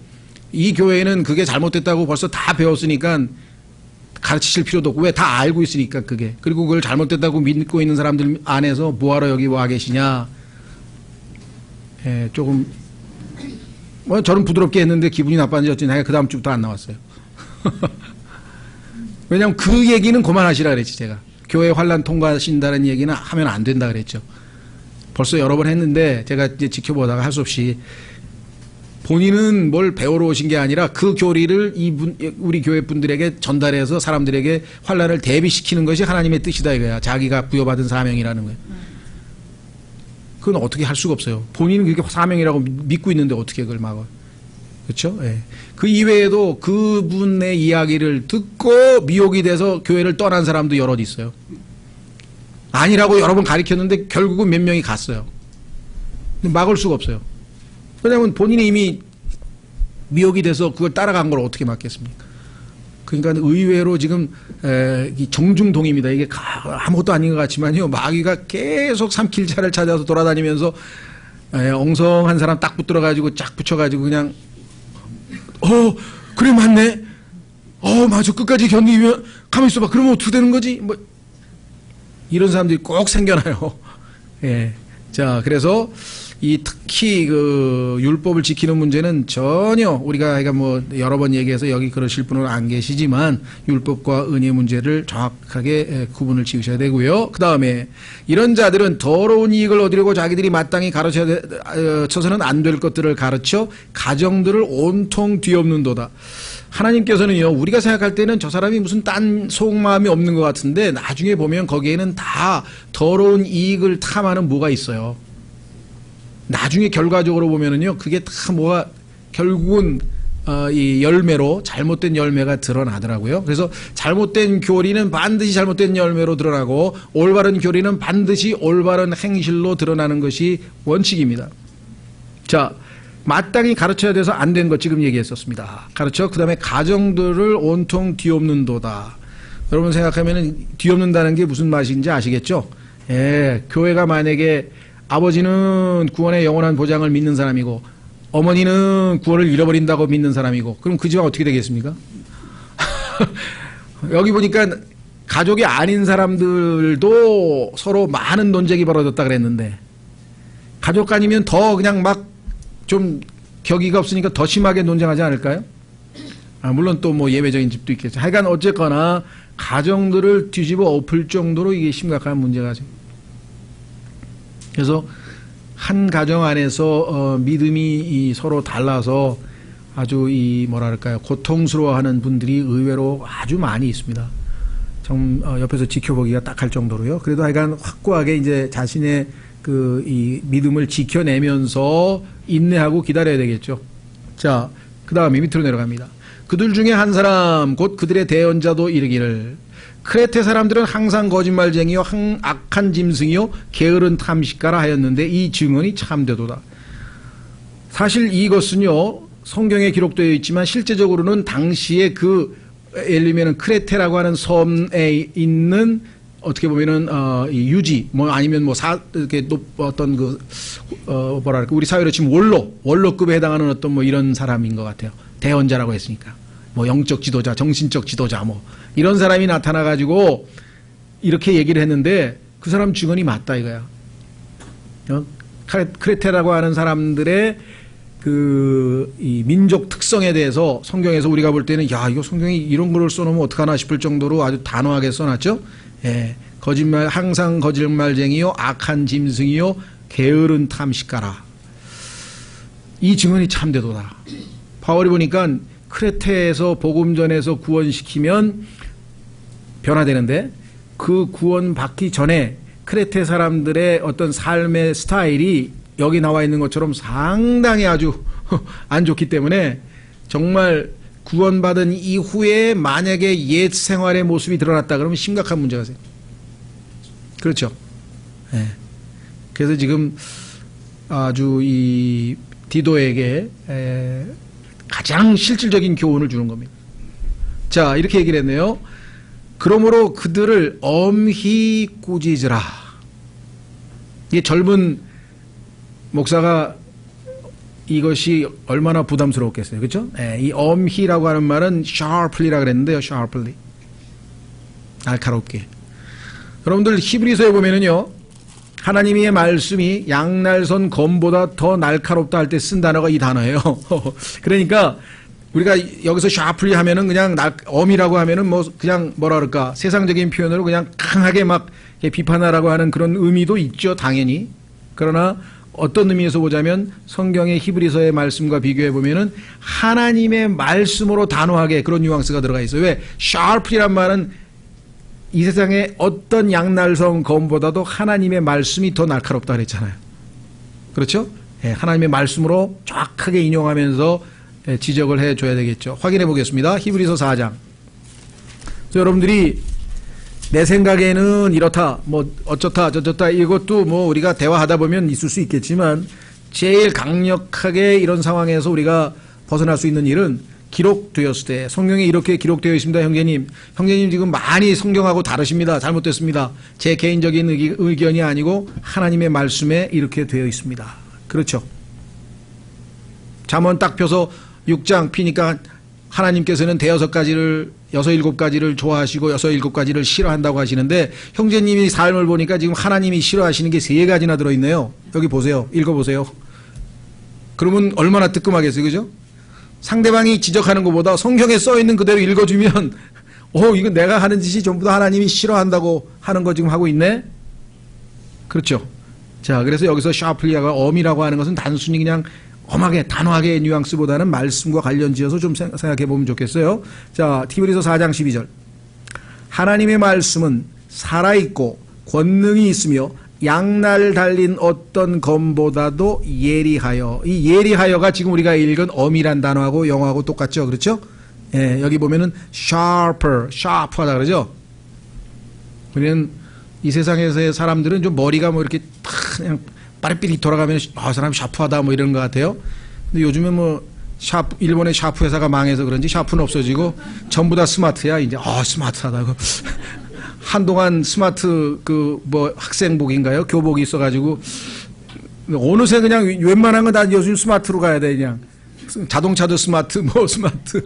이 교회는 그게 잘못됐다고 벌써 다 배웠으니까 가르치실 필요도 없고, 왜 다 알고 있으니까 그게. 그리고 그걸 잘못됐다고 믿고 있는 사람들 안에서 뭐하러 여기 와 계시냐. 조금 뭐 저는 부드럽게 했는데 기분이 나빴는지 어쩌나 그 다음 주부터 안 나왔어요. 왜냐하면 그 얘기는 그만하시라 그랬지. 제가 교회 환란 통과하신다는 얘기는 하면 안 된다 그랬죠. 벌써 여러 번 했는데 제가 이제 지켜보다가 할 수 없이, 본인은 뭘 배우러 오신 게 아니라 그 교리를 우리 교회 분들에게 전달해서 사람들에게 환란을 대비시키는 것이 하나님의 뜻이다 이거야. 자기가 부여받은 사명이라는 거예요. 그건 어떻게 할 수가 없어요. 본인은 그렇게 사명이라고 믿고 있는데 어떻게 그걸 막아요. 그렇죠? 예. 그 이외에도 그분의 이야기를 듣고 미혹이 돼서 교회를 떠난 사람도 여럿 있어요. 아니라고 여러 번 가르쳤는데 결국은 몇 명이 갔어요. 근데 막을 수가 없어요. 왜냐하면 본인이 이미 미혹이 돼서 그걸 따라간 걸 어떻게 막겠습니까? 그러니까 의외로 지금 정중동입니다. 이게 아무것도 아닌 것 같지만요, 마귀가 계속 삼킬자를 찾아서 돌아다니면서 엉성한 사람 딱 붙들어가지고 쫙 붙여가지고 그냥 그래 맞네, 맞아, 끝까지 견디면 가만히 있어봐, 그러면 어떻게 되는 거지, 뭐 이런 사람들이 꼭 생겨나요. 예. 자, 그래서 특히 그 율법을 지키는 문제는 전혀 우리가 그러니까 뭐 여러 번 얘기해서 여기 그러실 분은 안 계시지만 율법과 은혜 문제를 정확하게 구분을 지으셔야 되고요. 그 다음에 이런 자들은 더러운 이익을 얻으려고 자기들이 마땅히 가르쳐서는 안 될 것들을 가르쳐 가정들을 온통 뒤엎는도다. 하나님께서는요, 우리가 생각할 때는 저 사람이 무슨 딴 속마음이 없는 것 같은데 나중에 보면 거기에는 다 더러운 이익을 탐하는 뭐가 있어요. 나중에 결과적으로 보면은요, 그게 다 뭐가 결국은 이 열매로 잘못된 열매가 드러나더라고요. 그래서 잘못된 교리는 반드시 잘못된 열매로 드러나고 올바른 교리는 반드시 올바른 행실로 드러나는 것이 원칙입니다. 자, 마땅히 가르쳐야 돼서 안 된 것 지금 얘기했었습니다. 가르쳐 그 다음에 가정들을 온통 뒤엎는도다. 여러분 생각하면 뒤엎는다는 게 무슨 맛인지 아시겠죠? 예, 교회가 만약에 아버지는 구원의 영원한 보장을 믿는 사람이고 어머니는 구원을 잃어버린다고 믿는 사람이고 그럼 그 집안 어떻게 되겠습니까? 여기 보니까 가족이 아닌 사람들도 서로 많은 논쟁이 벌어졌다 그랬는데 가족 아니면 더 그냥 막 좀 격의가 없으니까 더 심하게 논쟁하지 않을까요? 물론 또 뭐 예외적인 집도 있겠죠. 하여간 어쨌거나 가정들을 뒤집어 엎을 정도로 이게 심각한 문제가 지금. 그래서 한 가정 안에서 믿음이 서로 달라서 아주 이 뭐랄까요 고통스러워하는 분들이 의외로 아주 많이 있습니다. 좀 옆에서 지켜보기가 딱할 정도로요. 그래도 하여간 확고하게 이제 자신의 그 이 믿음을 지켜내면서 인내하고 기다려야 되겠죠. 자, 그 다음에 밑으로 내려갑니다. 그들 중에 한 사람 곧 그들의 대언자도 이르기를 크레테 사람들은 항상 거짓말쟁이요 악한 짐승이요 게으른 탐식가라 하였는데 이 증언이 참되도다. 사실 이것은요 성경에 기록되어 있지만 실제적으로는 당시에 그 예를 들면 크레테라고 하는 섬에 있는 어떻게 보면은 이 유지 뭐 아니면 뭐 이렇게 어떤 그 뭐랄까 우리 사회로 치면 원로급에 해당하는 어떤 뭐 이런 사람인 것 같아요. 대언자라고 했으니까 뭐 영적 지도자, 정신적 지도자 뭐 이런 사람이 나타나 가지고 이렇게 얘기를 했는데 그 사람 증언이 맞다 이거야. 크레테라고 하는 사람들의 그 이 민족 특성에 대해서 성경에서 우리가 볼 때는 야 이거 성경이 이런 걸 써놓으면 어떡하나 싶을 정도로 아주 단호하게 써놨죠. 예, 항상 거짓말쟁이요 악한 짐승이요 게으른 탐식가라. 이 증언이 참되도다. 바울이 보니까 크레테에서 복음 전에서 구원시키면 변화되는데 그 구원 받기 전에 크레테 사람들의 어떤 삶의 스타일이 여기 나와 있는 것처럼 상당히 아주 안 좋기 때문에 정말 구원받은 이후에 만약에 옛 생활의 모습이 드러났다 그러면 심각한 문제가 생겨요. 그렇죠. 네. 그래서 지금 아주 이 디도에게 가장 실질적인 교훈을 주는 겁니다. 자, 이렇게 얘기를 했네요. 그러므로 그들을 엄히 꾸짖으라. 이게 젊은 목사가 이것이 얼마나 부담스러웠겠어요. 그렇죠? 예, 이 엄히라고 하는 말은 sharply라 그랬는데요. sharply. 날카롭게. 여러분들 히브리서에 보면은요. 하나님의 말씀이 양날선 검보다 더 날카롭다 할 때 쓴 단어가 이 단어예요. 그러니까 우리가 여기서 sharply 하면은 그냥 엄이라고 하면은 뭐 그냥 뭐라 그럴까 세상적인 표현으로 그냥 강하게 막 비판하라고 하는 그런 의미도 있죠. 당연히. 그러나 어떤 의미에서 보자면 성경의 히브리서의 말씀과 비교해 보면은 하나님의 말씀으로 단호하게 그런 뉘앙스가 들어가 있어요. 왜? sharp이란 말은 이 세상의 어떤 양날성 검보다도 하나님의 말씀이 더 날카롭다 그랬잖아요. 그렇죠? 예, 하나님의 말씀으로 정확하게 인용하면서 지적을 해줘야 되겠죠. 확인해 보겠습니다. 히브리서 4장. 그래서 여러분들이 내 생각에는 이렇다, 뭐 어쩌다 저쩌다 이것도 뭐 우리가 대화하다 보면 있을 수 있겠지만 제일 강력하게 이런 상황에서 우리가 벗어날 수 있는 일은 기록되었을 때 성경에 이렇게 기록되어 있습니다. 형제님 지금 많이 성경하고 다르십니다. 잘못됐습니다. 제 개인적인 의견이 아니고 하나님의 말씀에 이렇게 되어 있습니다. 그렇죠. 잠언 딱 펴서 6장 피니까 하나님께서는 대여섯 가지를 6-7가지를 좋아하시고 6-7가지를 싫어한다고 하시는데 형제님이 삶을 보니까 지금 하나님이 싫어하시는 게 3가지나 들어있네요. 여기 보세요. 읽어보세요. 그러면 얼마나 뜨끔하겠어요. 그죠? 상대방이 지적하는 것보다 성경에 써있는 그대로 읽어주면 이거 내가 하는 짓이 전부 다 하나님이 싫어한다고 하는 거 지금 하고 있네? 그렇죠. 자, 그래서 여기서 샤플리아가 엄이라고 하는 것은 단순히 그냥 엄하게 단호하게 뉘앙스보다는 말씀과 관련지어서 좀 생각해 보면 좋겠어요. 자, 히브리서 4장 12절. 하나님의 말씀은 살아있고 권능이 있으며 양날 달린 어떤 검보다도 예리하여. 이 예리하여가 지금 우리가 읽은 엄이란 단어하고 영어하고 똑같죠. 그렇죠? 예, 여기 보면은 sharper, sharp하다 그러죠. 우리는 이 세상에서의 사람들은 좀 머리가 뭐 이렇게 탁 그냥 빠릿빠릿 돌아가면 사람이 샤프하다 뭐 이런 것 같아요. 근데 요즘에 뭐 일본의 샤프 회사가 망해서 그런지 샤프는 없어지고 전부 다 스마트야. 이제 스마트하다고. 한동안 스마트 뭐 학생복인가요? 교복이 있어가지고 어느새 그냥 웬만한 건 다 요즘 스마트로 가야 돼. 그냥 자동차도 스마트, 뭐 스마트.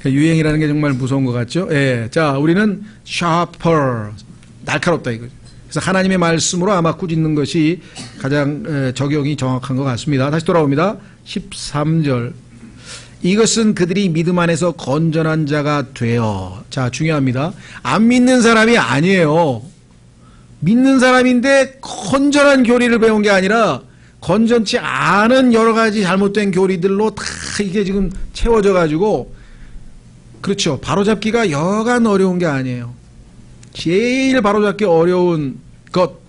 유행이라는 게 정말 무서운 것 같죠? 예. 자, 우리는 sharper, 날카롭다 이거죠. 그래서 하나님의 말씀으로 아마 꾸짖는 것이 가장 적용이 정확한 것 같습니다. 다시 돌아옵니다. 13절. 이것은 그들이 믿음 안에서 건전한 자가 되어. 자, 중요합니다. 안 믿는 사람이 아니에요. 믿는 사람인데 건전한 교리를 배운 게 아니라 건전치 않은 여러 가지 잘못된 교리들로 다 이게 지금 채워져 가지고, 그렇죠. 바로잡기가 여간 어려운 게 아니에요. 제일 바로잡기 어려운 것,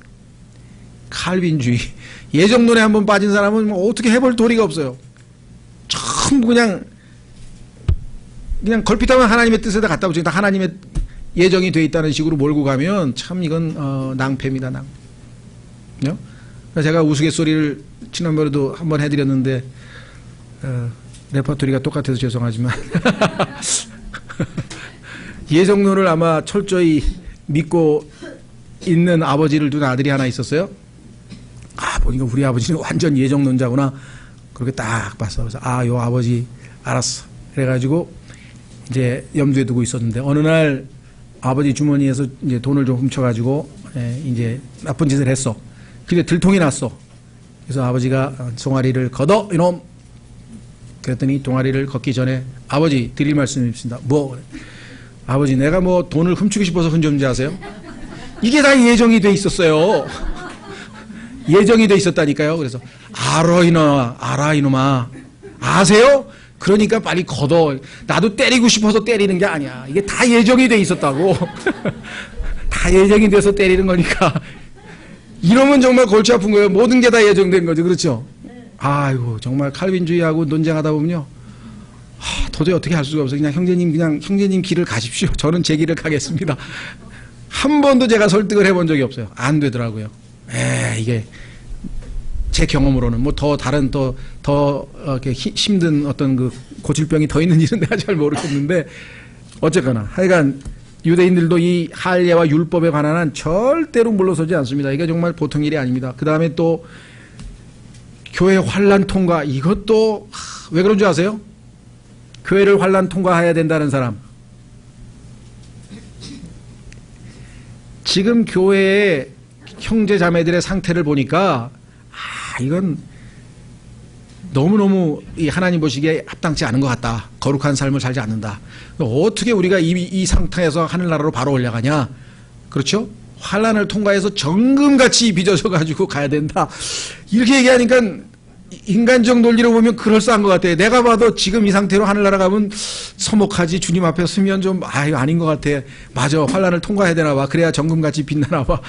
칼빈주의. 예정론에 한번 빠진 사람은 뭐 어떻게 해볼 도리가 없어요. 전부 그냥 걸핏하면 하나님의 뜻에다 갖다 붙이니까 하나님의 예정이 돼 있다는 식으로 몰고 가면 참 이건 낭패입니다. 제가 우스갯소리를 지난번에도 한번 해드렸는데 레퍼토리가 똑같아서 죄송하지만 예정론을 아마 철저히 믿고 있는 아버지를 둔 아들이 하나 있었어요. 보니까 우리 아버지는 완전 예정론자구나. 그렇게 딱 봤어. 그래서 요 아버지 알았어. 그래가지고 이제 염두에 두고 있었는데 어느 날 아버지 주머니에서 이제 돈을 좀 훔쳐가지고 이제 나쁜 짓을 했어. 근데 들통이 났어. 그래서 아버지가 동아리를 걷어 이놈. 그랬더니 동아리를 걷기 전에 아버지 드릴 말씀이 있습니다. 뭐? 아버지 내가 뭐 돈을 훔치고 싶어서 훔쳤는지 아세요? 이게 다 예정이 돼 있었어요. 예정이 돼 있었다니까요. 그래서 알아 이놈아. 아세요? 그러니까 빨리 걷어. 나도 때리고 싶어서 때리는 게 아니야. 이게 다 예정이 돼 있었다고. 다 예정이 돼서 때리는 거니까. 이러면 정말 골치 아픈 거예요. 모든 게 다 예정된 거죠. 그렇죠? 아이고 정말 칼빈주의하고 논쟁하다 보면요. 도저히 어떻게 할 수가 없어요. 그냥 형제님 길을 가십시오. 저는 제 길을 가겠습니다. 한 번도 제가 설득을 해본 적이 없어요. 안 되더라고요. 이게 제 경험으로는 뭐 더 다른 더 이렇게 힘든 어떤 그 고질병이 더 있는지는 내가 잘 모르겠는데 어쨌거나 하여간 유대인들도 이 할례와 율법에 관한 한 절대로 물러서지 않습니다. 이게 정말 보통 일이 아닙니다. 그 다음에 또 교회 환란 통과, 이것도 왜 그런 줄 아세요? 교회를 환란 통과해야 된다는 사람. 지금 교회의 형제 자매들의 상태를 보니까 이건 너무너무 이 하나님 보시기에 합당치 않은 것 같다. 거룩한 삶을 살지 않는다. 어떻게 우리가 이 상태에서 하늘나라로 바로 올라가냐? 그렇죠? 환란을 통과해서 정금같이 빚어져 가지고 가야 된다. 이렇게 얘기하니까 인간적 논리로 보면 그럴싸한 것 같아요. 내가 봐도 지금 이 상태로 하늘나라 가면 서먹하지. 주님 앞에 서면 좀 이거 아닌 것 같아. 맞아. 환란을 통과해야 되나 봐. 그래야 정금같이 빛나나 봐.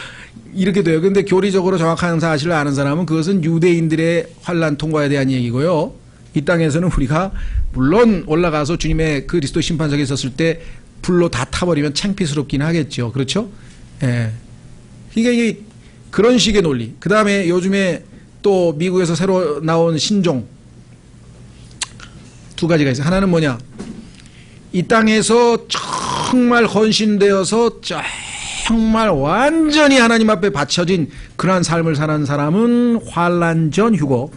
이렇게 돼요. 근데 교리적으로 정확한 사실을 아는 사람은 그것은 유대인들의 환란 통과에 대한 얘기고요. 이 땅에서는 우리가 물론 올라가서 주님의 그리스도 심판석에 있었을 때 불로 다 타버리면 창피스럽긴 하겠죠. 그렇죠? 예. 이게 그런 식의 논리. 그 다음에 요즘에 또 미국에서 새로 나온 신종 두 가지가 있어요. 하나는 뭐냐? 이 땅에서 정말 헌신되어서 정말 완전히 하나님 앞에 바쳐진 그러한 삶을 사는 사람은 환란 전 휴고,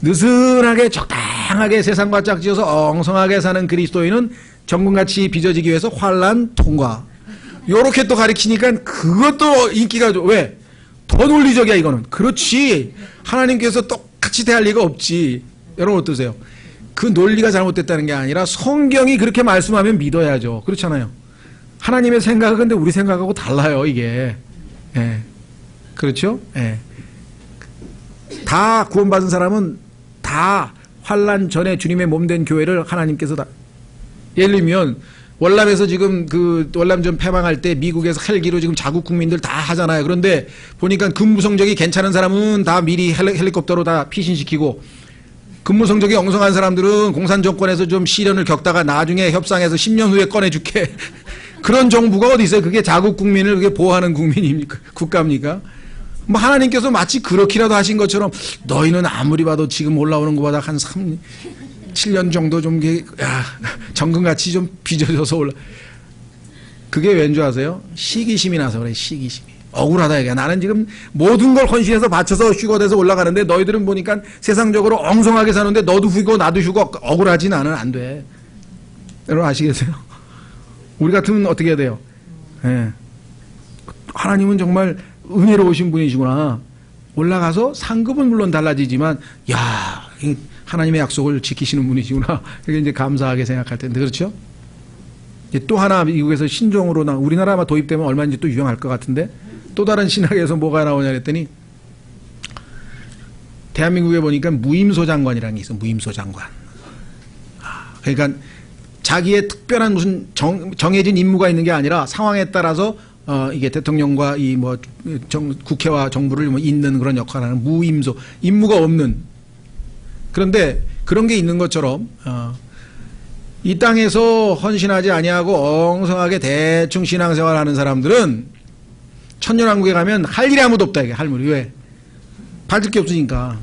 느슨하게 적당하게 세상과 짝지어서 엉성하게 사는 그리스도인은 정금같이 빚어지기 위해서 환란 통과. 요렇게 또 가리키니까 그것도 인기가 왜? 더 논리적이야 이거는. 그렇지. 하나님께서 똑같이 대할 리가 없지. 여러분 어떠세요? 그 논리가 잘못됐다는 게 아니라 성경이 그렇게 말씀하면 믿어야죠. 그렇잖아요. 하나님의 생각은 근데 우리 생각하고 달라요 이게. 예. 그렇죠? 예. 다 구원받은 사람은 다 환란 전에 주님의 몸된 교회를 하나님께서 다, 예를 들면 월남에서 지금 그 월남전 패망할 때 미국에서 헬기로 지금 자국 국민들 다 하잖아요. 그런데 보니까 근무 성적이 괜찮은 사람은 다 미리 헬리콥터로 다 피신시키고, 근무 성적이 엉성한 사람들은 공산 정권에서 좀 시련을 겪다가 나중에 협상해서 10년 후에 꺼내줄게. 그런 정부가 어디 있어요? 그게 자국 국민을 그게 보호하는 국민입니까? 국가입니까? 뭐 하나님께서 마치 그렇게라도 하신 것처럼 너희는 아무리 봐도 지금 올라오는 것보다 한 7년 정도 좀 정금같이 좀 빚어져서 올라. 그게 왠 줄 아세요? 시기심이 나서 그래. 시기심이. 억울하다 이게. 나는 지금 모든 걸 헌신해서 바쳐서 휴거돼서 올라가는데 너희들은 보니까 세상적으로 엉성하게 사는데 너도 휴고 나도 휴고 억울하지. 나는 안 돼. 여러분 아시겠어요? 우리 같으면 어떻게 해야 돼요? 예. 하나님은 정말 은혜로우신 분이시구나. 올라가서 상급은 물론 달라지지만 야, 하나님의 약속을 지키시는 분이시구나. 이렇게 이제 감사하게 생각할 텐데, 그렇죠? 또 하나 미국에서 신종으로 우리나라 아마 도입되면 얼마인지 또 유명할 것 같은데, 또 다른 신학에서 뭐가 나오냐 그랬더니 대한민국에 보니까 무임소 장관이라는 게 있어. 무임소 장관. 그러니까 자기의 특별한 무슨 정해진 임무가 있는 게 아니라 상황에 따라서 이게 대통령과 이 뭐 국회와 정부를 뭐 잇는 그런 역할을 하는 무임소, 임무가 없는. 그런데 그런 게 있는 것처럼 이 땅에서 헌신하지 아니하고 엉성하게 대충 신앙생활하는 사람들은 천년왕국에 가면 할 일이 아무도 없다 이게. 할 일이. 왜? 받을 게 없으니까.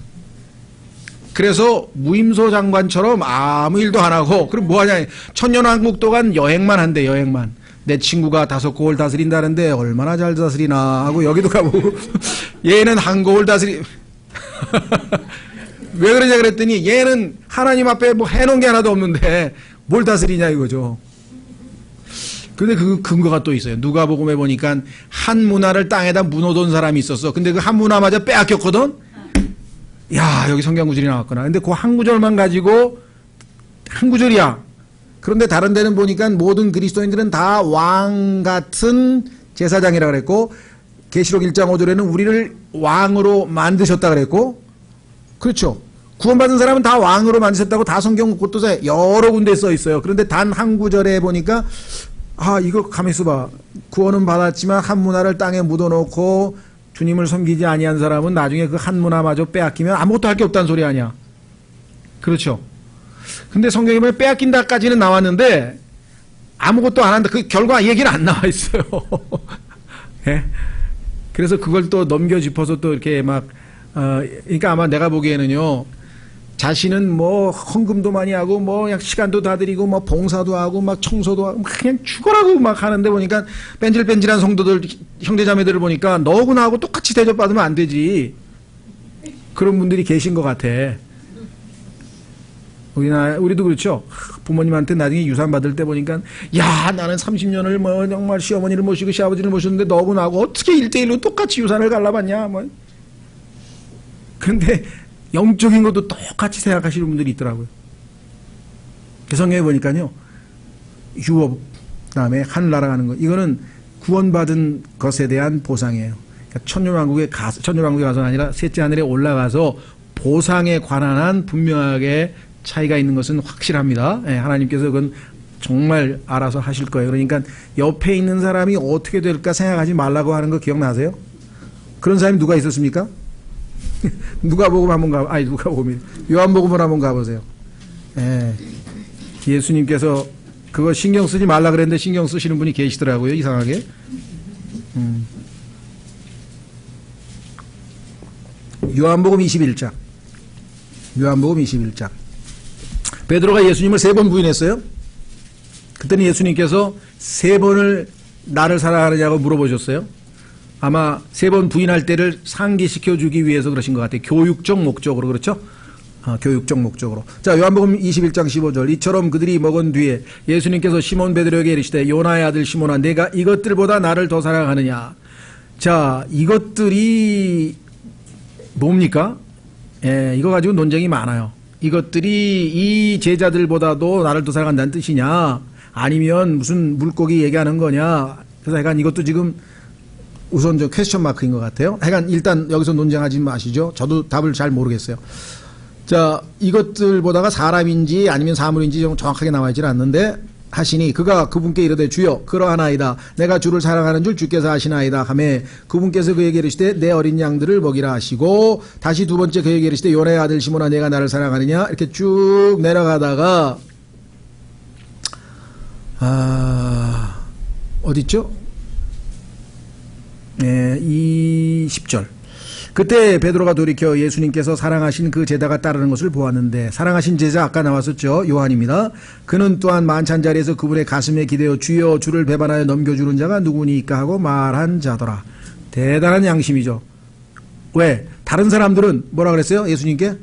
그래서 무임소 장관처럼 아무 일도 안 하고, 그럼 뭐 하냐. 천년왕국 동안 여행만 한대. 여행만. 내 친구가 5곳을 다스린다는데 얼마나 잘 다스리나 하고 여기도 가보고 얘는 한 곳을 다스리. 왜 그러냐 그랬더니 얘는 하나님 앞에 뭐 해놓은 게 하나도 없는데 뭘 다스리냐 이거죠. 근데 그 근거가 또 있어요. 누가복음에 보니까 한 문화를 땅에다 묻어둔 사람이 있었어. 근데 그 한 문화마저 빼앗겼거든. 야, 여기 성경 구절이 나왔구나. 근데 그 한 구절만 가지고 한 구절이야. 그런데 다른 데는 보니까 모든 그리스도인들은 다 왕 같은 제사장이라 그랬고, 계시록 1장 5절에는 우리를 왕으로 만드셨다 그랬고, 그렇죠. 구원받은 사람은 다 왕으로 만드셨다고 다 성경 곳곳에 여러 군데 써 있어요. 그런데 단 한 구절에 보니까 이거 가만히 있어봐. 구원은 받았지만 한 문화를 땅에 묻어놓고 주님을 섬기지 아니한 사람은 나중에 그 한 문화마저 빼앗기면 아무것도 할 게 없다는 소리 아니야. 그렇죠. 근데 성경에 보면 빼앗긴다까지는 나왔는데 아무것도 안 한다. 그 결과 얘기는 안 나와 있어요. 예? 그래서 그걸 또 넘겨 짚어서 또 이렇게 막 그러니까 아마 내가 보기에는요, 자신은 뭐 헌금도 많이 하고 뭐 그냥 시간도 다 드리고 뭐 봉사도 하고 막 청소도 하고 그냥 죽어라고 막 하는데 보니까 뺀질뺀질한 성도들 형제자매들을 보니까 너하고 나하고 똑같이 대접받으면 안 되지. 그런 분들이 계신 것 같아. 우리도 그렇죠. 부모님한테 나중에 유산 받을 때 보니까 야, 나는 30년을 뭐 정말 시어머니를 모시고 시아버지를 모셨는데 너하고 나하고 어떻게 1대1로 똑같이 유산을 갈라봤냐 뭐. 근데 영적인 것도 똑같이 생각하시는 분들이 있더라고요. 성경에 보니까요, 유업, 그다음에 하늘나라 가는 것, 이거는 구원받은 것에 대한 보상이에요. 그러니까 천년왕국에 가서는 아니라 셋째 하늘에 올라가서 보상에 관한 한 분명하게 차이가 있는 것은 확실합니다. 예, 하나님께서 그건 정말 알아서 하실 거예요. 그러니까 옆에 있는 사람이 어떻게 될까 생각하지 말라고 하는 거 기억나세요? 그런 사람이 누가 있었습니까? 누가복음 한번 누가복음이 요한복음을 한번 가보세요. 예. 예수님께서 그거 신경 쓰지 말라 그랬는데 신경 쓰시는 분이 계시더라고요. 이상하게. 요한복음 21장. 요한복음 21장. 베드로가 예수님을 3번 부인했어요. 그때는 예수님께서 3번을 나를 사랑하느냐고 물어보셨어요. 아마 3번 부인할 때를 상기시켜 주기 위해서 그러신 것 같아요. 교육적 목적으로. 그렇죠? 교육적 목적으로. 자, 요한복음 21장 15절. 이처럼 그들이 먹은 뒤에 예수님께서 시몬 베드로에게 이르시되 요나의 아들 시몬아, 내가 이것들보다 나를 더 사랑하느냐. 자, 이것들이 뭡니까? 예, 이거 가지고 논쟁이 많아요. 이것들이 이 제자들보다도 나를 더 사랑한다는 뜻이냐, 아니면 무슨 물고기 얘기하는 거냐. 그래서 약간 이것도 지금 우선 저 퀘스천 마크인 것 같아요. 하여간 일단 여기서 논쟁하지 마시죠. 저도 답을 잘 모르겠어요. 자, 이것들보다가 사람인지 아니면 사물인지 좀 정확하게 나와 있지는 않는데 하시니 그가 그분께 이르되 주여 그러하나이다. 내가 주를 사랑하는 줄 주께서 아시나이다 하매 그분께서 그에게 이르시되 내 어린 양들을 먹이라 하시고 다시 두 번째 그에게 이르시되 요나의 아들 시몬아 내가 나를 사랑하느냐 이렇게 쭉 내려가다가 어딨죠? 20절. 그때 베드로가 돌이켜 예수님께서 사랑하신 그 제자가 따르는 것을 보았는데 사랑하신 제자 아까 나왔었죠. 요한입니다. 그는 또한 만찬 자리에서 그분의 가슴에 기대어 주여 주를 배반하여 넘겨주는 자가 누구니까 하고 말한 자더라. 대단한 양심이죠. 왜? 다른 사람들은 뭐라 그랬어요? 예수님께?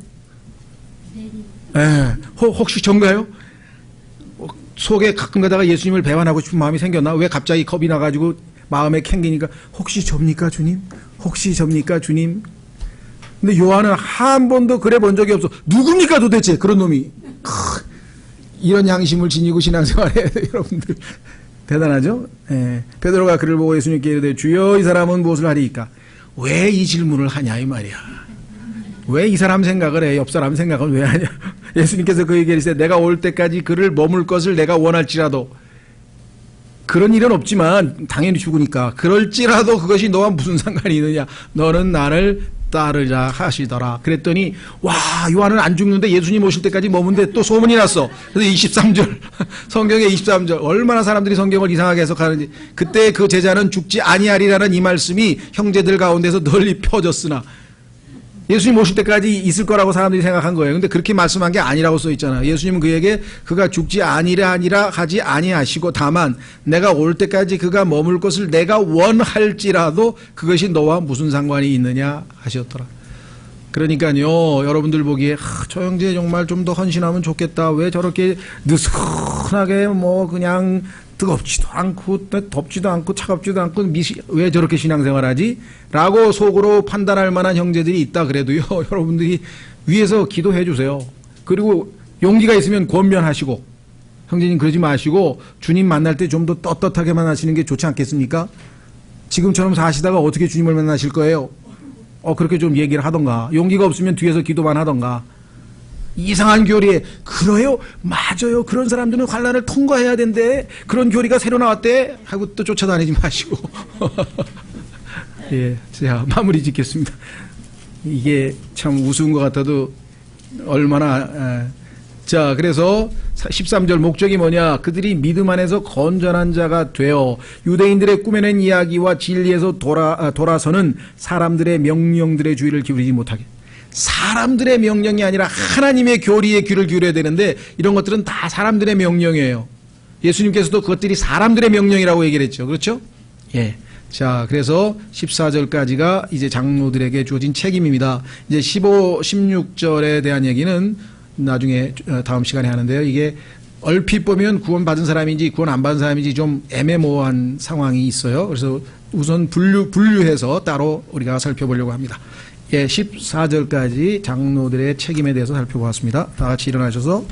혹시 전가요? 속에 가끔 가다가 예수님을 배반하고 싶은 마음이 생겼나? 왜 갑자기 겁이 나가지고 마음에 캥기니까 혹시 접니까 주님? 혹시 접니까 주님? 근데 요한은 한 번도 그래 본 적이 없어. 누굽니까 도대체 그런 놈이. 이런 양심을 지니고 신앙생활해 여러분들 대단하죠? 베드로가 그를 보고 예수님께 이르되 주여 이 사람은 무엇을 하리이까? 왜 이 질문을 하냐 이 말이야. 왜 이 사람 생각을 해? 옆 사람 생각을 왜 하냐? 예수님께서 그에게 이르시되 내가 올 때까지 그를 머물 것을 내가 원할지라도 그런 일은 없지만 당연히 죽으니까 그럴지라도 그것이 너와 무슨 상관이 있느냐 너는 나를 따르자 하시더라. 그랬더니 와 요한은 안 죽는데 예수님 오실 때까지 머문데 또 소문이 났어. 그래서 23절 성경의 23절 얼마나 사람들이 성경을 이상하게 해석하는지 그때 그 제자는 죽지 아니하리라는 이 말씀이 형제들 가운데서 널리 펴졌으나 예수님 오실 때까지 있을 거라고 사람들이 생각한 거예요. 근데 그렇게 말씀한 게 아니라고 써 있잖아요. 예수님은 그에게 그가 죽지 아니라 하지 아니하시고 다만 내가 올 때까지 그가 머물 것을 내가 원할지라도 그것이 너와 무슨 상관이 있느냐 하셨더라. 그러니까요 여러분들 보기에 저 형제 정말 좀 더 헌신하면 좋겠다. 왜 저렇게 느슨하게 뭐 그냥 뜨겁지도 않고 덥지도 않고 차갑지도 않고 왜 저렇게 신앙생활하지? 라고 속으로 판단할 만한 형제들이 있다 그래도요 여러분들이 위에서 기도해 주세요. 그리고 용기가 있으면 권면하시고 형제님 그러지 마시고 주님 만날 때 좀 더 떳떳하게 만나시는 게 좋지 않겠습니까? 지금처럼 사시다가 어떻게 주님을 만나실 거예요? 그렇게 좀 얘기를 하던가 용기가 없으면 뒤에서 기도만 하던가 이상한 교리에 그래요? 맞아요. 그런 사람들은 환난을 통과해야 된대. 그런 교리가 새로 나왔대. 하고 또 쫓아다니지 마시고 예, 자 마무리 짓겠습니다. 이게 참 우스운 것 같아도 얼마나 자 그래서 13절 목적이 뭐냐 그들이 믿음 안에서 건전한 자가 되어 유대인들의 꾸며낸 이야기와 진리에서 돌아서는 사람들의 명령들의 주의를 기울이지 못하게 사람들의 명령이 아니라 하나님의 교리에 귀를 기울여야 되는데 이런 것들은 다 사람들의 명령이에요. 예수님께서도 그것들이 사람들의 명령이라고 얘기를 했죠. 그렇죠? 예. 자, 그래서 14절까지가 이제 장로들에게 주어진 책임입니다. 이제 15, 16절에 대한 얘기는 나중에 다음 시간에 하는데요. 이게 얼핏 보면 구원받은 사람인지 구원 안 받은 사람인지 좀 애매모호한 상황이 있어요. 그래서 우선 분류해서 따로 우리가 살펴보려고 합니다. 예, 14절까지 장로들의 책임에 대해서 살펴보았습니다. 다 같이 일어나셔서